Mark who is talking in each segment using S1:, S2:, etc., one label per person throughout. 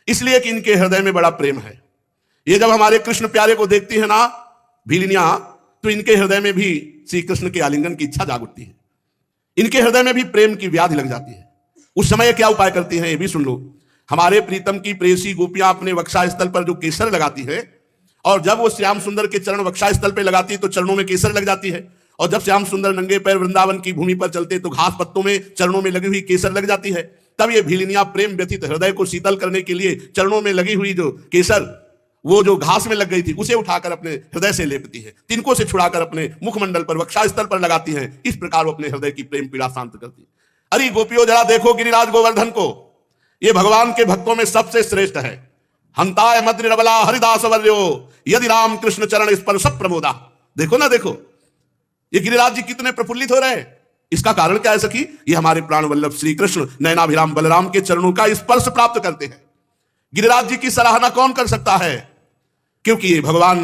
S1: इसलिए कि इनके हृदय में बड़ा प्रेम है। ये जब हमारे कृष्ण प्यारे को देखती है ना भीलिनियां, तो इनके हृदय में भी श्री कृष्ण के आलिंगन की इच्छा जाग उठती है, इनके हृदय में भी प्रेम की व्याधि लग जाती है। उस समय क्या उपाय करती हैं ये भी सुन लो। हमारे प्रीतम की प्रेयसी गोपियां अपने वक्षा स्थल पर जो केसर लगाती है, और जब वो श्याम सुंदर के चरण वक्षा स्थल पर लगाती है तो चरणों में केसर लग जाती है, और जब श्याम सुंदर नंगे पैर वृंदावन की भूमि पर चलते तो घास पत्तों में चरणों में लगी हुई केसर लग जाती है। तब ये भीलिनियां प्रेम व्यथित हृदय को शीतल करने के लिए चरणों में लगी हुई जो केसर, वो जो घास में लग गई थी, उसे उठाकर अपने हृदय से लेपती है, तिनकों से छुड़ाकर अपने मुखमंडल पर वक्षा स्थल पर लगाती है। इस प्रकार वो अपने हृदय की प्रेम पीड़ा शांत करती है। अरे गोपियों, जरा देखो गिरिराज गोवर्धन को, ये भगवान के भक्तों में सबसे श्रेष्ठ है। हंताय मद्रि रबला हरिदास वर्यो यदि राम कृष्ण चरण स्पर्श प्रमोदा। देखो ना, देखो ये गिरिराज जी कितने प्रफुल्लित हो रहे हैं। इसका कारण क्या है सखी? ये हमारे प्राण वल्लभ श्री कृष्ण नयनाभिराम बलराम के चरणों का स्पर्श प्राप्त करते हैं। गिरिराज जी की सराहना कौन कर सकता है? क्योंकि ये भगवान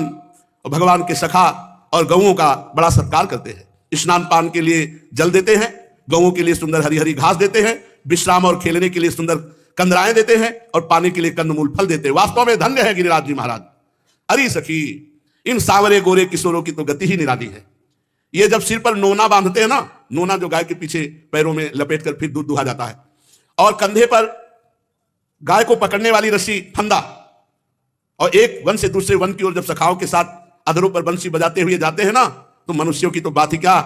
S1: और भगवान के सखा और गौओं का बड़ा सत्कार करते हैं। स्नान पान के लिए जल देते हैं, गौओं के लिए सुंदर हरी हरी घास देते हैं, विश्राम और खेलने के लिए सुंदर कंदराएं देते हैं, और पाने के लिए कंदमूल फल देते हैं। वास्तव में धन्य है गिरिराज जी महाराज। अरे सखी, इन सांवरे गोरे किशोरों की तो गति ही निराली है। ये जब सिर पर नोना बांधते हैं ना, नोना जो गाय के पीछे पैरों में लपेट कर फिर दूध दुहा जाता है, और कंधे पर गाय को पकड़ने वाली रस्सी फंदा, और एक वन से दूसरे वन की ओर जब सखाओं के साथ अधरों पर बंसी बजाते हुए जाते हैं ना, तो मनुष्यों की तो बात ही क्या,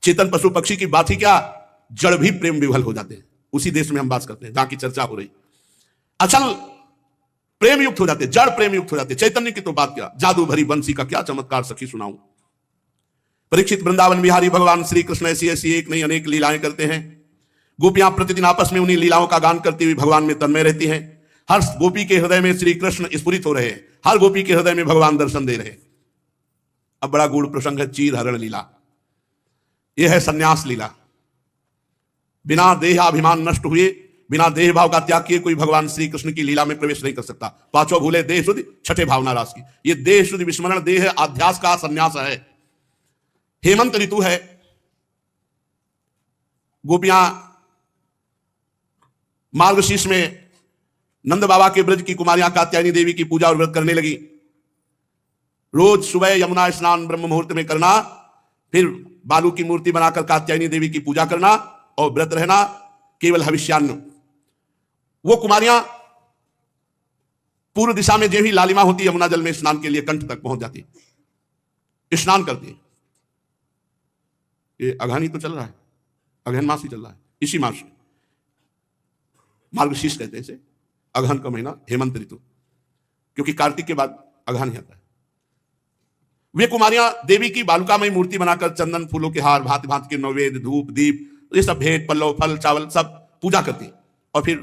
S1: चेतन पशु पक्षी की बात ही क्या, जड़ भी प्रेम विवल हो जाते हैं। उसी देश में हम बात करते हैं जहां की चर्चा हो रही, अचल प्रेम युक्त हो जाते, जड़ प्रेम युक्त हो जाते। चैतन्य की तो बात क्या, जादू भरी बंसी का क्या चमत्कार सखी सुनाऊं। परीक्षित वृंदावन बिहारी भगवान श्री कृष्ण ऐसी ऐसी एक नहीं अनेक लीलाएं करते हैं। गोपियां प्रतिदिन आपस में उन्हीं लीलाओं का गान करती हुई भगवान में तन्मय रहती हैं। हर गोपी के हृदय में श्री कृष्ण स्फुरित हो रहे हैं, हर गोपी के हृदय में भगवान दर्शन दे रहे हैं। अब बड़ा गूढ़ प्रसंग है चीर हरण लीला। यह है सन्यास लीला। बिना देहाभिमान नष्ट हुए, बिना देह भाव का त्याग किए कोई भगवान श्री कृष्ण की लीला में प्रवेश नहीं कर सकता। पांचों भूले देह शुद्धि, छठे भावना रास की। ये देह शुद्धि विस्मरण, देह अध्यास का संन्यास है। हेमंत ऋतु है, गोपियां मार्गशीर्ष में नंद बाबा के ब्रज की कुमारियां कात्यायनी देवी की पूजा और व्रत करने लगी। रोज सुबह यमुना स्नान ब्रह्म मुहूर्त में करना, फिर बालू की मूर्ति बनाकर कात्यायनी देवी की पूजा करना और व्रत रहना, केवल हविष्यान्न। वो कुमारियां पूर्व दिशा में जो ही लालिमा होती यमुना जल में स्नान के लिए कंठ तक पहुंच जाती, स्नान करती। ये अघानी तो चल रहा है, अगहन मास ही चल रहा है। इसी मास में मार्गशीर्ष कहते हैं इसे, अगहन का महीना, हेमंत ऋतु, क्योंकि कार्तिक के बाद अगहन ही आता है। वे कुमारियां देवी की बालुकामयी मूर्ति बनाकर चंदन फूलों के हार, भांति भांति के नैवेद्य, धूप दीप, ये सब भेंट पल्लव फल चावल सब पूजा करती और फिर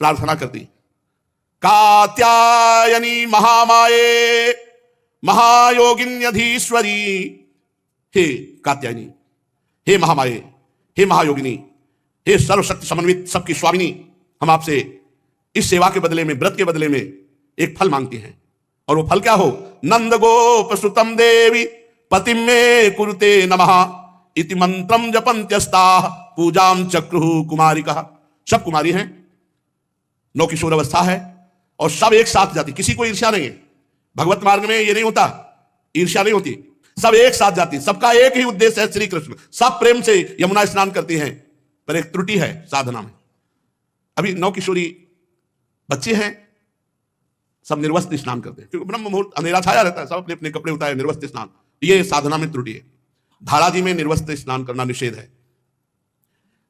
S1: प्रार्थना करती। कात्यायनी महामाये महायोगिन्यधीश्वरी, हे कात्यायनी, हे महामाये, हे महायोगिनी, हे सर्वशक्ति समन्वित सबकी स्वामिनी, हम आपसे इस सेवा के बदले में, व्रत के बदले में एक फल मांगते हैं। और वो फल क्या हो? नंद गोप सुतम देवी पतिम में कुरुते नमः इति मंत्रम जपंत्यस्ताः पूजाम चक्रुः कुमारिका। सब कुमारी हैं, नौ किशोर अवस्था है, और सब एक साथ जाती, किसी को ईर्ष्या नहीं है। भगवत मार्ग में ये नहीं होता, ईर्ष्या नहीं होती, सब एक साथ जाती, सबका एक ही उद्देश्य है श्री कृष्ण। सब प्रेम से यमुना स्नान करती हैं, पर एक त्रुटि है साधना में। अभी 9 किशोरी बच्चे हैं, सब निर्वस्त्र स्नान करते हैं, क्योंकि ब्रह्म मुहूर्त अंधेरा छाया रहता है, सब अपने अपने कपड़े उतारे निर्वस्त्र स्नान। ये साधना में त्रुटि है। धारा जी में निर्वस्त्र स्नान करना निषेध है।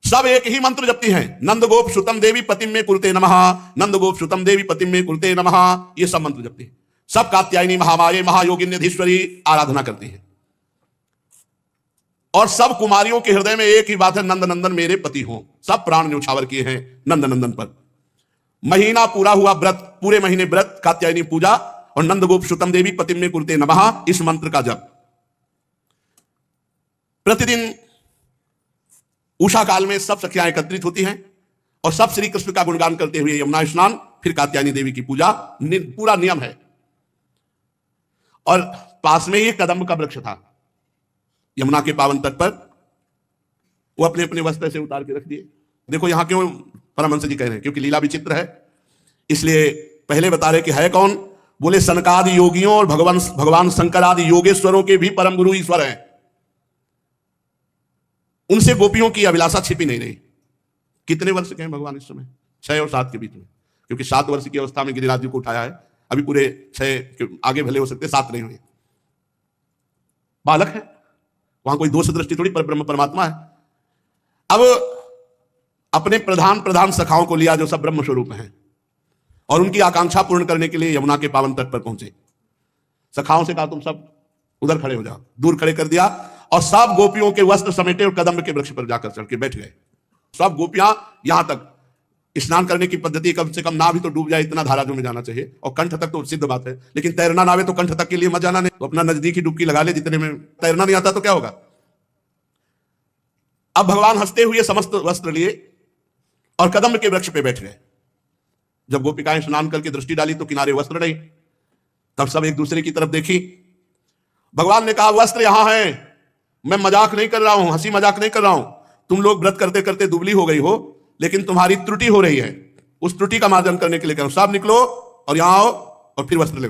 S1: सब एक ही मंत्र जपती हैं, नंद गोप सुतम देवी पतिम में कुरुते नमः, नंद गोप सुतम देवी पतिम में कुरुते नमः, ये सब मंत्र जपती हैं। सब कात्यायनी महामाये महायोगिन्यधीश्वरी आराधना करती हैं। और सब कुमारियों के हृदय में एक ही बात है, नंद नंदन मेरे पति हो। सब प्राण न्यौछावर किए हैं नंद नंदन पर। महीना पूरा हुआ व्रत, पूरे महीने व्रत, कात्यायनी पूजा और नंद गोप सुतम देवी पतिम में कुरुते नमः, इस मंत्र का जप। प्रतिदिन उषा काल में सब सखियां एकत्रित होती हैं और सब श्री कृष्ण का गुणगान करते हुए यमुना स्नान, फिर कात्यायनी देवी की पूजा, पूरा नियम है। और पास में ही कदम्ब का वृक्ष था, यमुना के पावन तट पर। वो अपने अपने वस्त्र से उतार के रख दिए। देखो यहां क्यों परमहंस जी कह रहे हैं, क्योंकि लीला विचित्र है। इसलिए पहले बता रहे कि है कौन, बोले सनकादि योगियों और भगवान शंकर आदि योगेश्वरों के भी परम गुरु ईश्वर हैं। उनसे गोपियों की अभिलाषा छिपी नहीं रही। कितने वर्ष के हैं भगवान इस समय? 6 और 7 के बीच में, क्योंकि 7 वर्ष की अवस्था में गिरिराज जी को उठाया है। अभी पूरे 6 के आगे भले हो सकते, 7 नहीं हुए। बालक है, वहां कोई दोष दृष्टि थोड़ी, पर ब्रह्म परमात्मा है। अब अपने प्रधान सखाओं को लिया जो सब ब्रह्म स्वरूप हैं, और उनकी आकांक्षा पूर्ण करने के लिए यमुना के पावन तट पर पहुंचे। सखाओं से कहा तुम सब उधर खड़े हो जाओ, दूर खड़े कर दिया, और सब गोपियों के वस्त्र समेटे और कदम्ब के वृक्ष पर जाकर चढ़ के बैठ गए। सब गोपियां यहां तक स्नान करने की पद्धति कम से कम ना भी तो डूब जाए इतना धारा जो में जाना चाहिए, और कंठ तक तो सिद्ध बात है, लेकिन तैरना ना आवे तो कंठ तक के लिए मत जाना नहीं, तो अपना नजदीकी डुबकी लगा ले जितने में। तैरना नहीं आता तो क्या होगा? अब भगवान हंसते हुए समस्त वस्त्र लिए और कदम्ब के वृक्ष पे बैठ गए। जब गोपिकाएं स्नान करके दृष्टि डाली तो किनारे वस्त्र नहीं। तब सब एक दूसरे की तरफ देखी। भगवान ने कहा वस्त्र यहां है, मैं मजाक नहीं कर रहा हूं, हंसी मजाक नहीं कर रहा हूं। तुम लोग व्रत करते करते दुबली हो गई हो, लेकिन तुम्हारी त्रुटि हो रही है, उस त्रुटि का मार्जन करने के लिए कह रहा हूं। सब निकलो और यहां आओ और फिर वस्त्र ले।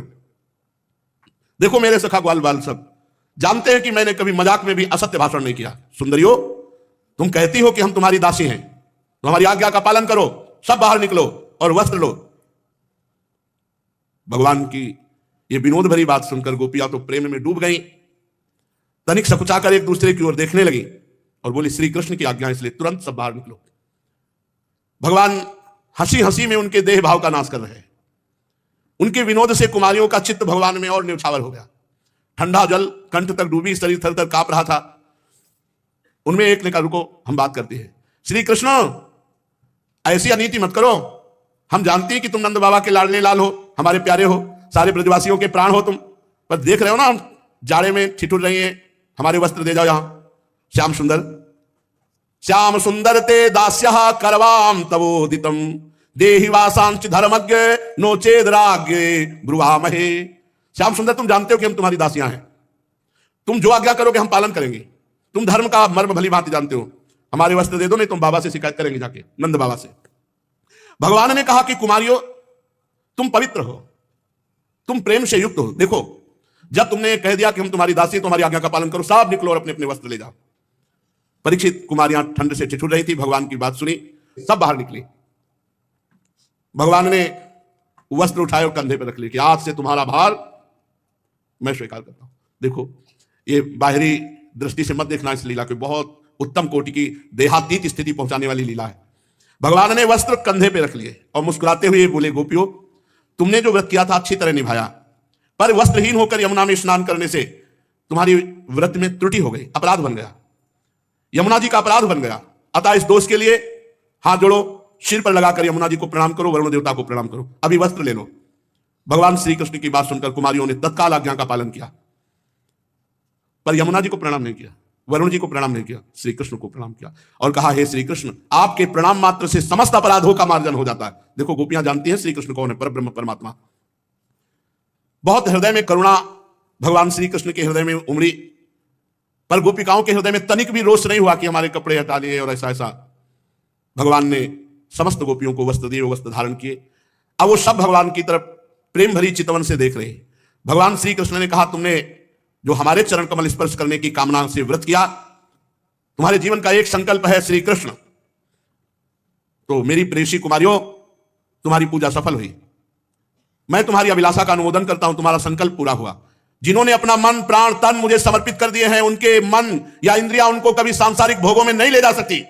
S1: देखो मेरे सखा ग्वाल बाल सब जानते हैं कि मैंने कभी मजाक में भी असत्य भाषण नहीं किया। सुंदरियो, तुम कहती हो कि हम तुम्हारी दासी हैं, तो हमारी आज्ञा का पालन करो, सब बाहर निकलो और वस्त्र लो। भगवान की ये विनोद भरी बात सुनकर गोपियां तो प्रेम में डूब गई। तनिक सकुचाकर एक दूसरे की ओर देखने लगी और बोली श्री कृष्ण की आज्ञा, इसलिए तुरंत सब बाहर निकलो। भगवान हंसी हंसी में उनके देह भाव का नाश कर रहे हैं। उनके विनोद से कुमारियों का चित्त भगवान में और न्यौछावर हो गया। ठंडा जल कंठ तक डूबी, शरीर थर थर कांप रहा था। उनमें एक ने कहा रुको, हम बात करते हैं। श्री कृष्ण, ऐसी अनीति मत करो, हम जानते हैं कि तुम नंद बाबा के लाडले लाल हो, हमारे प्यारे हो, सारे ब्रजवासियों के प्राण हो तुम, पर देख रहे हो ना हम जाड़े में ठिठुर रही हैं, हमारे वस्त्र दे जाओ। यहां श्याम सुंदर ते दास्यः करवाम तवोदितम देहि वासांच धर्मज्ञ नो चेद राज्ञ ब्रुवामहे। श्याम सुंदर, तुम जानते हो कि हम तुम्हारी दासियां हैं, तुम जो आज्ञा करोगे हम पालन करेंगे। तुम धर्म का मर्म भली भांति जानते हो, हमारे वस्त्र दे दो, नहीं तुम बाबा से शिकायत करेंगे जाके, नंद बाबा से। भगवान ने कहा कि कुमारियों, तुम पवित्र हो, तुम प्रेम से युक्त हो। देखो, जब तुमने कह दिया कि हम तुम्हारी दासी, तुम्हारी आज्ञा का पालन करो, सब निकलो और अपने अपने वस्त्र ले जाओ। परीक्षित कुमारियां ठंड से ठिठुर रही थी, भगवान की बात सुनी, सब बाहर निकली। भगवान ने वस्त्र उठाए और कंधे पर रख लिए कि आज से तुम्हारा भार मैं स्वीकार करता हूं। देखो, ये बाहरी दृष्टि से मत देखना इस लीला को, बहुत उत्तम कोटि की देहातीत स्थिति पहुंचाने वाली लीला है। भगवान ने वस्त्र कंधे पे रख लिए और मुस्कुराते हुए बोले गोपियों, तुमने जो व्रत किया था अच्छी तरह निभाया, पर वस्त्रहीन होकर यमुना में स्नान करने से तुम्हारी व्रत में त्रुटि हो गई, अपराध बन गया, यमुना जी का अपराध बन गया। अतः इस दोष के लिए हाथ जोड़ो, सिर पर लगाकर यमुना जी को प्रणाम करो, वरुण देवता को प्रणाम करो, अभी वस्त्र ले लो। भगवान श्री कृष्ण की बात सुनकर कुमारियों ने तत्काल आज्ञा का पालन किया, पर यमुना जी को प्रणाम नहीं किया, वरुण जी को प्रणाम नहीं किया, श्री कृष्ण को प्रणाम किया और कहा हे श्री कृष्ण, आपके प्रणाम मात्र से समस्त अपराधों का मार्जन हो जाता है। देखो, गोपियां जानती हैं श्री कृष्ण कौन है, परब्रह्म परमात्मा। बहुत हृदय में करुणा भगवान श्री कृष्ण के हृदय में उमड़ी, पर गोपिकाओं के हृदय में तनिक भी रोष नहीं हुआ कि हमारे कपड़े हटा लिए और ऐसा ऐसा। भगवान ने समस्त गोपियों को वस्त्र दिए, वस्त्र धारण किए। अब वो सब भगवान की तरफ प्रेम भरी चितवन से देख रहे हैं। भगवान श्री कृष्ण ने कहा, तुमने जो हमारे चरण कमल स्पर्श करने की कामना से व्रत किया, तुम्हारे जीवन का एक संकल्प है श्री कृष्ण, तो मेरी प्रेयसी कुमारियों, तुम्हारी पूजा सफल हुई। मैं तुम्हारी अभिलाषा का अनुमोदन करता हूं, तुम्हारा संकल्प पूरा हुआ। जिन्होंने अपना मन प्राण तन मुझे समर्पित कर दिए हैं, उनके मन या इंद्रियां उनको कभी सांसारिक भोगों में नहीं ले जा सकती।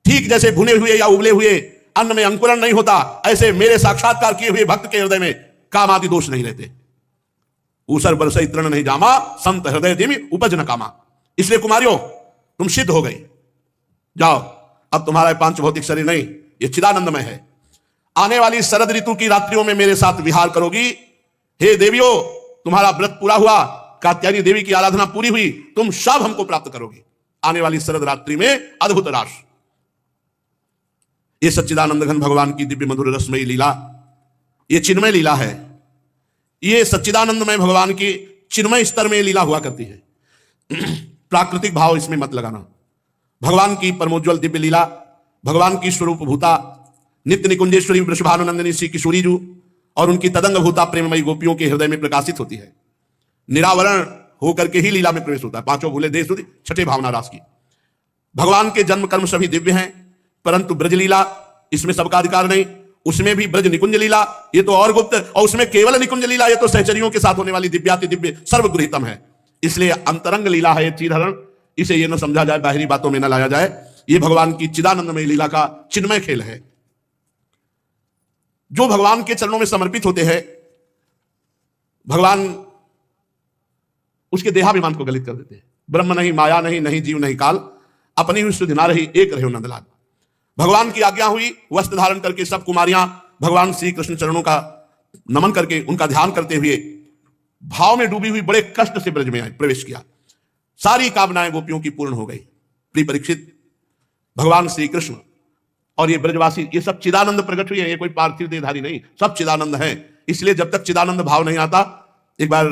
S1: ठीक जैसे भुने हुए या उबले हुए अन्न में अंकुरण नहीं होता, ऐसे मेरे साक्षात्कार किए हुए भक्त के हृदय में काम आदि दोष नहीं रहते। ऊसर बरसई तृण नहीं जामा, संत हृदय दिमि उपज न कामा। इसलिए कुमारियों, तुम सिद्ध हो गई, जाओ, अब तुम्हारा पांच भौतिक शरीर नहीं, ये चिदानंदमय है। आने वाली शरद ऋतु की रात्रियों में मेरे साथ विहार करोगी। हे देवियों, तुम्हारा व्रत पूरा हुआ, कात्यायनी देवी की आराधना पूरी हुई, तुम सब हमको प्राप्त करोगे आने वाली शरद रात्रि में अद्भुत रास। ये सच्चिदानंद घन भगवान की दिव्य मधुर रसमयी लीला, ये चिन्मय लीला है। ये सच्चिदानंदमय भगवान की चिन्मय स्तर में लीला हुआ करती है। प्राकृतिक भाव इसमें मत लगाना। भगवान की परमोज्वल दिव्य लीला, भगवान की स्वरूप भूता, नित्य निकुंजेश्वरी वृषभानुनंदिनी श्री किशोरी जू और उनकी तदंग भूता प्रेममयी गोपियों के हृदय में प्रकाशित होती है। निरावरण होकर के ही लीला में प्रवेश होता है। पांचों भूले देश स्तुति, छठे भावना रास की। भगवान के जन्म कर्म सभी दिव्य हैं, परंतु ब्रज लीला इसमें सबका अधिकार नहीं। उसमें भी ब्रज निकुंज लीला ये तो और गुप्त, और उसमें केवल निकुंज लीला ये तो सहचरियों के साथ होने वाली दिव्याति दिव्य सर्वगृहितम है। इसलिए अंतरंग लीला है ये चीरहरण। इसे ये न समझा जाए, बाहरी बातों में न लाया जाए। ये भगवान की चिदानंदमय लीला का चिन्मय खेल है। जो भगवान के चरणों में समर्पित होते हैं, भगवान उसके देहाभिमान को गलित कर देते हैं। ब्रह्म नहीं, माया नहीं, नहीं जीव नहीं काल, अपनी हुई सुधि ना रही, एक रहे नंदलाल। भगवान की आज्ञा हुई, वस्त्र धारण करके सब कुमारियां भगवान श्री कृष्ण चरणों का नमन करके उनका ध्यान करते हुए भाव में डूबी हुई बड़े कष्ट से ब्रज में प्रवेश किया। सारी कामनाएं गोपियों की पूर्ण हो गई। प्रिय परीक्षित, भगवान श्री कृष्ण और ये ब्रजवासी ये सब चिदानंद प्रकट हुए हैं। ये कोई पार्थिव देहधारी नहीं, सब चिदानंद है। इसलिए जब तक चिदानंद भाव नहीं आता, एक बार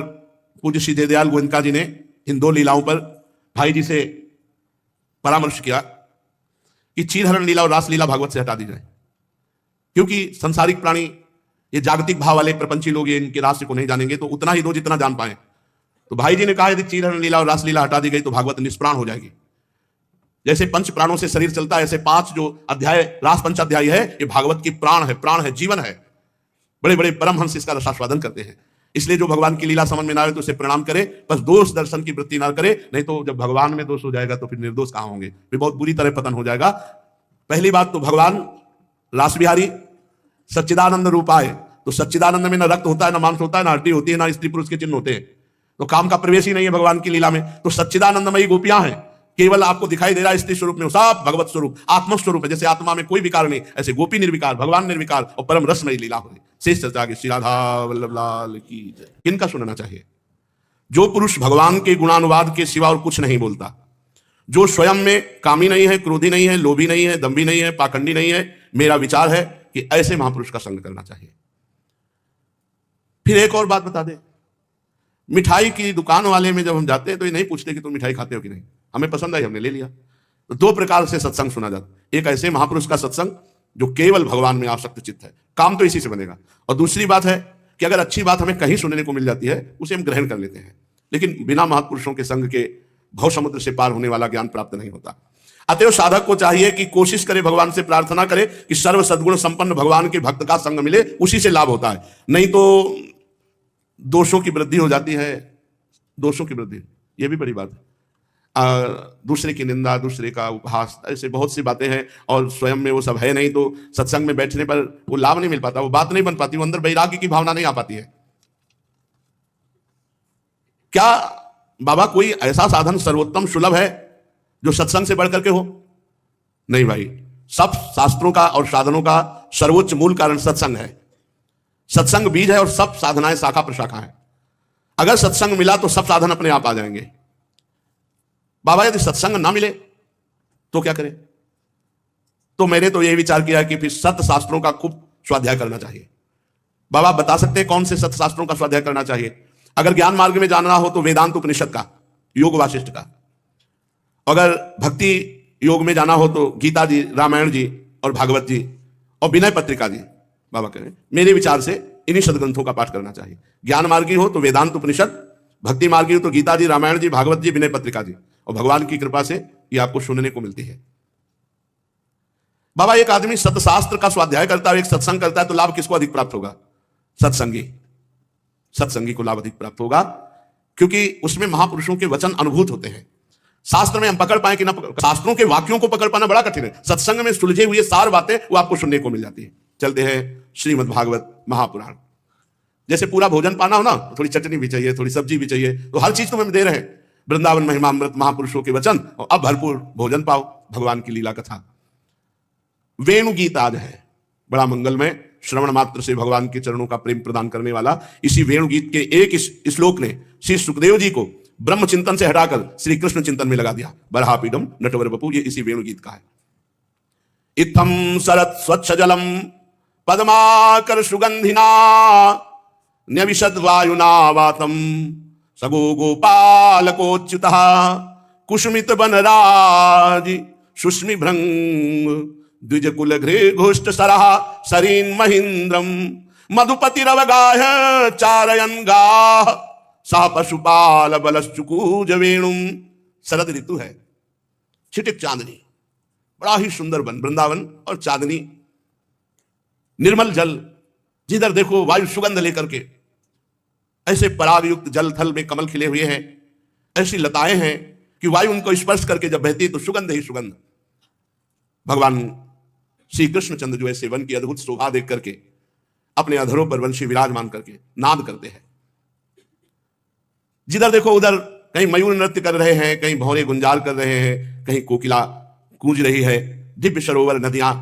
S1: पूज्य श्री दयाल गोविंदका जी ने इन दो लीलाओं पर भाई जी से परामर्श किया कि चीरहरण लीला और रास लीला भागवत से हटा दी जाए, क्योंकि संसारिक प्राणी ये जागतिक भाव वाले प्रपंची लोग ये इनके रास को नहीं जानेंगे, तो उतना ही दो जितना जान पाए। तो भाई जी ने कहा यदि चीरहरण लीला और रास लीला हटा दी गई तो भागवत निष्प्राण हो जाएगी। जैसे पंच प्राणों से शरीर चलता है, ऐसे 5 जो अध्याय रास पंचाध्याय है ये भागवत की प्राण है, जीवन है। बड़े बड़े परमहंस इसका रसास्वादन करते हैं। इसलिए जो भगवान की लीला समझ में ना आए तो उसे प्रणाम करे, बस दोष दर्शन की वृत्ति ना करे। नहीं तो जब भगवान में दोष हो जाएगा तो फिर निर्दोष कहां होंगे, फिर बहुत बुरी तरह पतन हो जाएगा। पहली बात तो भगवान रास बिहारी सच्चिदानंद रूपाय, तो सच्चिदानंद में ना रक्त होता है, ना मांस होता है, ना हड्डी होती है, ना स्त्री पुरुष के चिन्ह होते हैं, तो काम का प्रवेश ही नहीं है भगवान की लीला में। तो सच्चिदानंदमयी गोपियां हैं, केवल आपको दिखाई दे रहा है स्त्री स्वरूप में, सब भगवत स्वरूप आत्म स्वरूप है। जैसे आत्मा में कोई विकार नहीं, ऐसे गोपी निर्विकार, भगवान निर्विकार और परम रसमयी लीला हो रही। शेष चर्चा आगे। श्री राधा वल्लभ लाल की जय। किनका सुनना चाहिए? जो पुरुष भगवान के गुणानुवाद के सिवा और कुछ नहीं बोलता, जो स्वयं में कामी नहीं है, क्रोधी नहीं है, लोभी नहीं है, दंभी नहीं है, पाखंडी नहीं है। मेरा विचार है कि ऐसे महापुरुष का संग करना चाहिए। फिर एक और बात बता दे, मिठाई की दुकान वाले में जब हम जाते हैं तो ये नहीं पूछते कि तुम मिठाई खाते हो कि नहीं, हमें पसंद आई हमने ले लिया। तो 2 प्रकार से सत्संग सुना जाता है। एक ऐसे महापुरुष का सत्संग जो केवल भगवान में आसक्त चित्त है, काम तो इसी से बनेगा। और दूसरी बात है कि अगर अच्छी बात हमें कहीं सुनने को मिल जाती है उसे हम ग्रहण कर लेते हैं, लेकिन बिना महापुरुषों के संग के भव समुद्र से पार होने वाला ज्ञान प्राप्त नहीं होता। अतएव साधक को चाहिए कि कोशिश करे, भगवान से प्रार्थना करे कि सर्व सद्गुण संपन्न भगवान के भक्त का संग मिले, उसी से लाभ होता है। नहीं तो दोषों की वृद्धि हो जाती है। दोषों की वृद्धि ये भी बड़ी बात है। दूसरे की निंदा, दूसरे का उपहास, ऐसे बहुत सी बातें हैं और स्वयं में वो सब है नहीं, तो सत्संग में बैठने पर वो लाभ नहीं मिल पाता, वो बात नहीं बन पाती, वो अंदर वैराग्य की भावना नहीं आ पाती है। क्या बाबा कोई ऐसा साधन सर्वोत्तम सुलभ है जो सत्संग से बढ़ करके हो? नहीं भाई, सब शास्त्रों का और साधनों का सर्वोच्च मूल कारण सत्संग है। सत्संग बीज है और सब साधनाएं शाखा प्रशाखा है। अगर सत्संग मिला तो सब साधन अपने आप आ जाएंगे। बाबा यदि सत्संग ना मिले तो क्या करें? तो मैंने तो यही विचार किया कि फिर सत्य शास्त्रों का खूब स्वाध्याय करना चाहिए। बाबा बता सकते हैं कौन से सत्य शास्त्रों का स्वाध्याय करना चाहिए? अगर ज्ञान मार्ग में जानना हो तो वेदांत उपनिषद का, योग वासिष्ठ का। अगर भक्ति योग में जाना हो तो गीता जी, रामायण जी और भागवत जी और विनय पत्रिका जी। बाबा कह रहे मेरे विचार से इन्हीं सदग्रंथों का पाठ करना चाहिए। ज्ञान मार्गी हो तो वेदांत उपनिषद, भक्ति मार्गी हो तो गीता जी, रामायण जी, भागवत जी, विनय पत्रिका जी। और भगवान की कृपा से ये आपको सुनने को मिलती है। बाबा एक आदमी सतशास्त्र का स्वाध्याय करता है, एक सत्संग करता है, तो लाभ किसको अधिक प्राप्त होगा? सत्संगी को लाभ अधिक प्राप्त होगा, क्योंकि उसमें महापुरुषों के वचन अनुभूत होते हैं। शास्त्र में हम पकड़ पाए कि ना पकड़, शास्त्रों के वाक्यों को पकड़ पाना बड़ा कठिन है। सत्संग में सुलझे हुए सार बातें वो आपको सुनने को मिल जाती है। चलते हैं श्रीमद् भागवत महापुराण। जैसे पूरा भोजन पाना हो ना, थोड़ी चटनी भी चाहिए, थोड़ी सब्जी भी चाहिए, तो हर चीज तो हम दे रहे हैं। वृंदावन महिमा अमृत महापुरुषों के वचन, और अब भरपूर भोजन पाओ, भगवान की लीला कथा। वेणु गीत आज है बड़ा मंगलमय, श्रवण मात्र से भगवान के चरणों का प्रेम प्रदान करने वाला। इसी वेणु गीत के एक श्लोक ने श्री सुखदेव जी को ब्रह्म चिंतन से हटाकर श्री कृष्ण चिंतन में लगा दिया। बरहापीडम नटवर बपू, ये इसी वेणु गीत का है। इत्थम सरत स्वच्छ जलम पद्माकर सुगंधिना न्यविशद वायुना वातम सगो गोपालकोच्युतः कुसुमित बनराज सुस्मि भृंग द्विज कुल घृ घोष्ट सरहा सरीन महींद्रम मधुपति रवगाह चारयन गाह सा पशुपाल बलश्चुकूज वेणुम। शरद ऋतु है, छिटिक चांदनी, बड़ा ही सुंदर वन वृंदावन और चांदनी, निर्मल जल, जिधर देखो वायु सुगंध लेकर के, ऐसे पराग युक्त जल थल में कमल खिले हुए हैं, ऐसी लताएं हैं कि वायु उनको स्पर्श करके जब बहती है तो सुगंध ही सुगंध। भगवान श्री कृष्णचंद्र जो ऐसे वन की अद्भुत शोभा देख करके अपने अधरों पर वंशी विराजमान करके नाद करते हैं। जिधर देखो उधर कहीं मयूर नृत्य कर रहे हैं, कहीं भौरे गुंजार कर रहे हैं, कहीं कोकिला गूंज रही है, दिव्य सरोवर नदियां